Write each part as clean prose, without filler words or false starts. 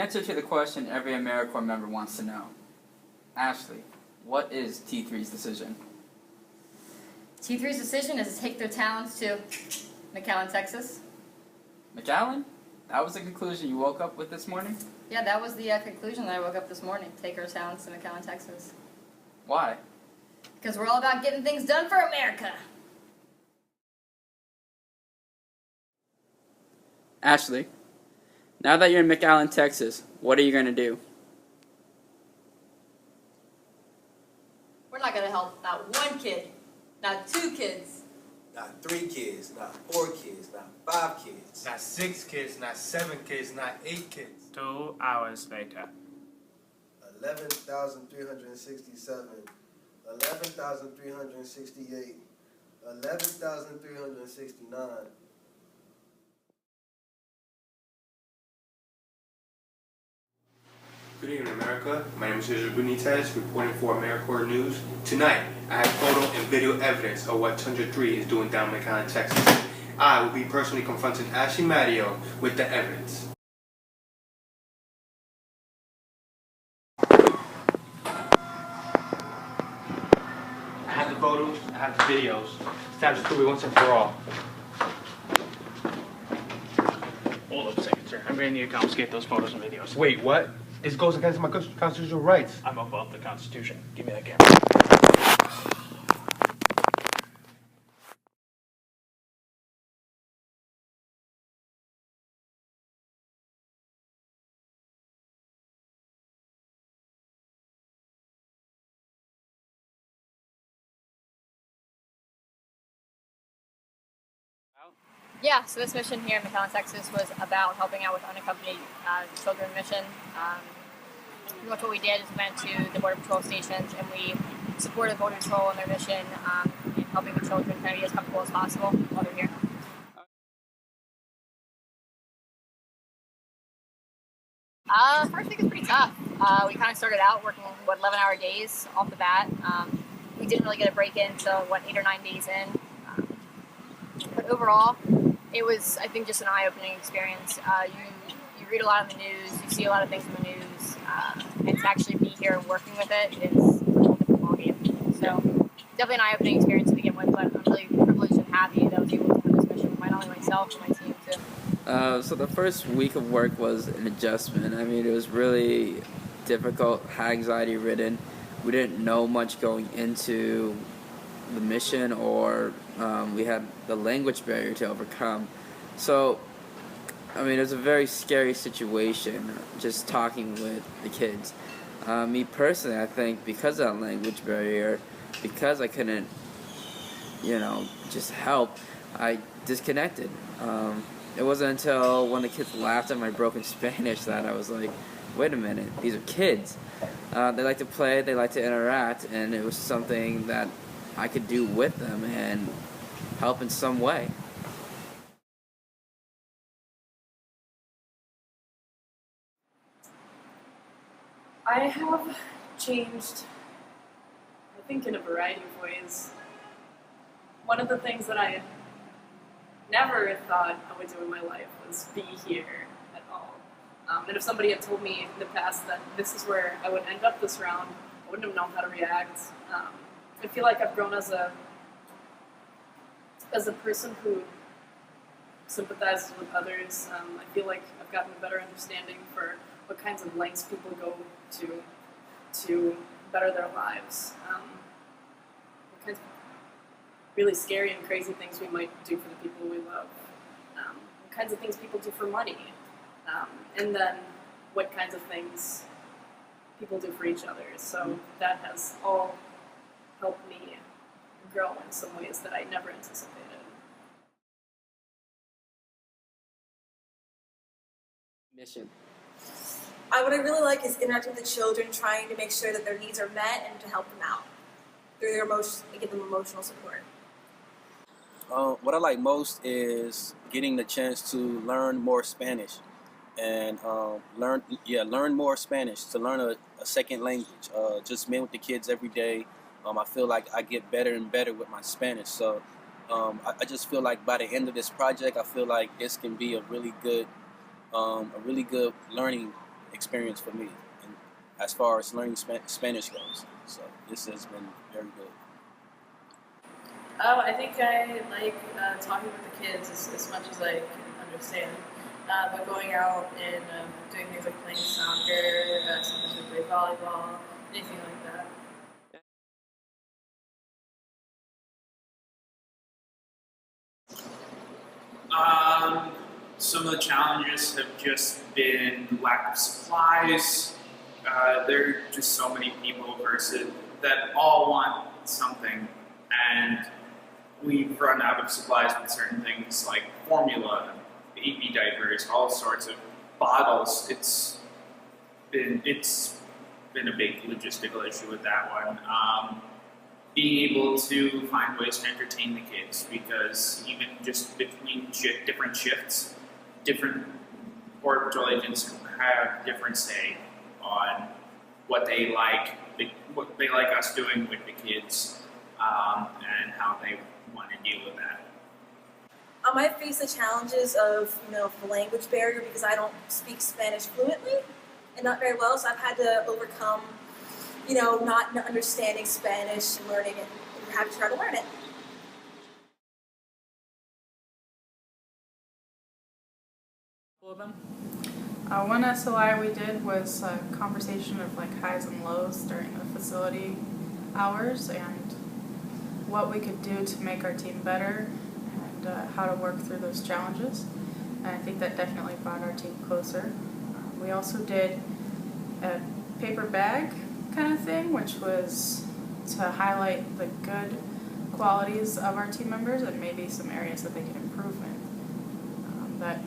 answer to the question every AmeriCorps member wants to know. Ashley, what is T3's decision? T3's decision is to take their talents to McAllen, Texas. McAllen? That was the conclusion you woke up with this morning? Yeah, that was the conclusion that I woke up this morning. Take our talents to McAllen, Texas. Why? Because we're all about getting things done for America. Ashley, now that you're in McAllen, Texas, what are you going to do? We're not going to help not one kid, not two kids. Not 3 kids, not 4 kids, not 5 kids. Not 6 kids, not 7 kids, not 8 kids. 2 hours later. 11,367, 11,368, 11,369. Good evening, America. My name is Israel Benitez, reporting for AmeriCorps News. Tonight, I have photo and video evidence of what Tundra 3 is doing down in McAllen, Texas. I will be personally confronting Ashley Matteo with the evidence. I have the photos, I have the videos. It's time to prove it once and for all. Hold up a second, sir. I'm going to need to confiscate those photos and videos. Wait, what? This goes against my constitutional rights. I'm above the Constitution. Give me that camera. Yeah, so this mission here in McAllen, Texas was about helping out with unaccompanied children mission. Pretty much what we did is went to the Border Patrol stations and we supported Border Patrol in their mission in helping the children kind of be as comfortable as possible while they're here. First week was pretty tough. We kind of started out working, 11-hour days off the bat. We didn't really get a break in until, 8 or 9 days in. But overall, it was, I think, just an eye-opening experience. You read a lot in the news, you see a lot of things in the news, and to actually be here working with it is a whole different ballgame. So, definitely an eye-opening experience to begin with, but I'm really privileged and happy that I was able to have this mission with not only myself, but my team too. So the first week of work was an adjustment. I mean, it was really difficult, anxiety-ridden. We didn't know much going into the mission, or we had the language barrier to overcome. So, I mean, it was a very scary situation, just talking with the kids. Me personally, I think because of that language barrier, because I couldn't, just help, I disconnected. It wasn't until when the kids laughed at my broken Spanish that I was like, wait a minute, these are kids. They like to play, they like to interact, and it was something that I could do with them and help in some way. I have changed, I think, in a variety of ways. One of the things that I never thought I would do in my life was be here at all. And if somebody had told me in the past that this is where I would end up this round, I wouldn't have known how to react. I feel like I've grown as a person who sympathizes with others. I feel like I've gotten a better understanding for what kinds of lengths people go to better their lives. What kinds of really scary and crazy things we might do for the people we love. What kinds of things people do for money. And then what kinds of things people do for each other. So that has all helped me grow in some ways that I never anticipated. Mission. What I really like is interacting with the children, trying to make sure that their needs are met and to help them out through their emotions, and give them emotional support. What I like most is getting the chance to learn more Spanish and learn more Spanish, to learn a second language. Just being with the kids every day, I feel like I get better and better with my Spanish. So I just feel like by the end of this project, I feel like this can be a really good learning experience for me, and as far as learning Spanish goes. So this has been very good. I think I like talking with the kids as much as I can understand. But going out and doing things like playing soccer, sometimes we play volleyball, anything like that. Some of the challenges have just been the lack of supplies. There are just so many people versus that all want something, and we've run out of supplies with certain things like formula, baby diapers, all sorts of bottles. It's been a big logistical issue with that one. Being able to find ways to entertain the kids, because even just between different shifts, different Border Patrol agents have different say on what they like us doing with the kids, and how they want to deal with that. I face the challenges of the language barrier because I don't speak Spanish fluently and not very well, so I've had to overcome not understanding Spanish and learning it, and have to try to learn it. One SOI we did was a conversation of like highs and lows during the facility hours and what we could do to make our team better and how to work through those challenges. And I think that definitely brought our team closer. We also did a paper bag kind of thing, which was to highlight the good qualities of our team members and maybe some areas that they could improve in. That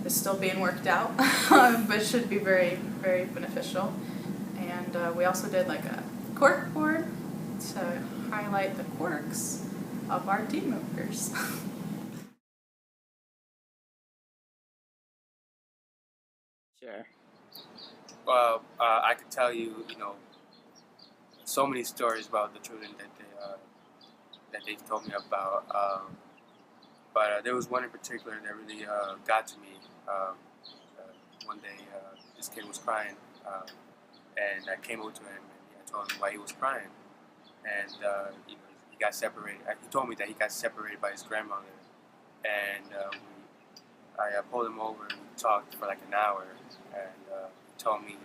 is still being worked out, but should be very, very beneficial. And we also did like a quirk board to highlight the quirks of our team members. Sure. Well, I could tell you, so many stories about the children that they've told me about. But there was one in particular that really got to me. One day, this kid was crying, and I came over to him and I told him why he was crying. And he got separated. He told me that he got separated by his grandmother. And I pulled him over and we talked for like an hour. And he told me,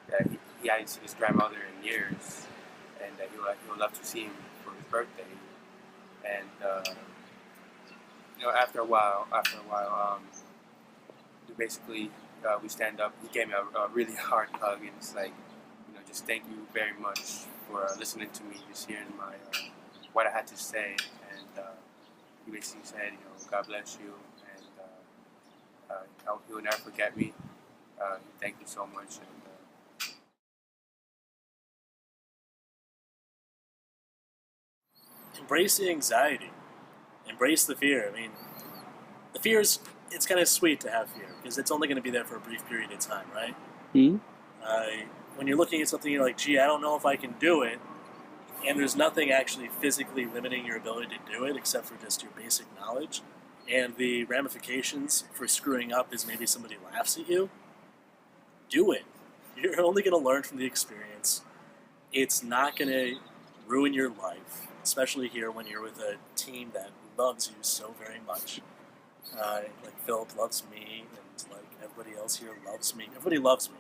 that he hadn't seen his grandmother in years, and that he would love to see him for his birthday. And after a while, we stand up. He gave me a really hard hug, and it's like, just thank you very much for listening to me, just hearing my what I had to say. And he basically said, God bless you, and he will never forget me. Thank you so much. And, embrace the anxiety. Embrace the fear. I mean, the fear it's kind of sweet to have fear because it's only going to be there for a brief period of time, right? Mm-hmm. When you're looking at something, you're like, gee, I don't know if I can do it, and there's nothing actually physically limiting your ability to do it except for just your basic knowledge, and the ramifications for screwing up is maybe somebody laughs at you. Do it. You're only going to learn from the experience. It's not going to ruin your life, especially here when you're with a team that loves you so very much. Like Philip loves me, and like everybody else here loves me. Everybody loves me.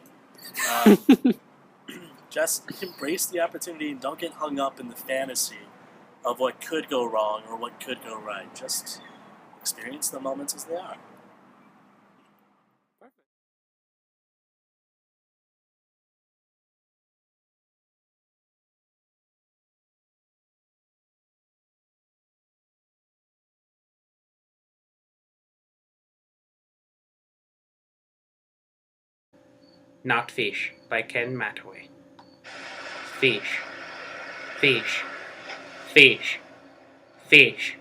Just embrace the opportunity and don't get hung up in the fantasy of what could go wrong or what could go right. Just experience the moments as they are. Not Fish by Ken Mataway. Fish, fish, fish, fish,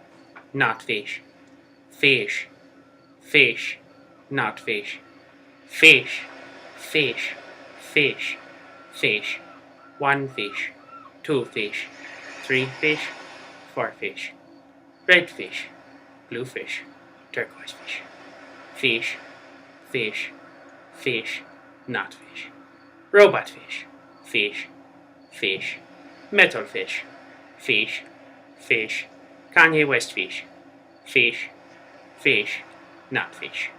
not fish. Fish, fish, not fish. Fish, fish, fish, fish. 1 fish, 2 fish, 3 fish, 4 fish. Red fish, blue fish, turquoise fish. Fish, fish, fish, not fish. Robot fish, fish, fish. Metal fish, fish, fish. Kanye West fish, fish, fish, not fish.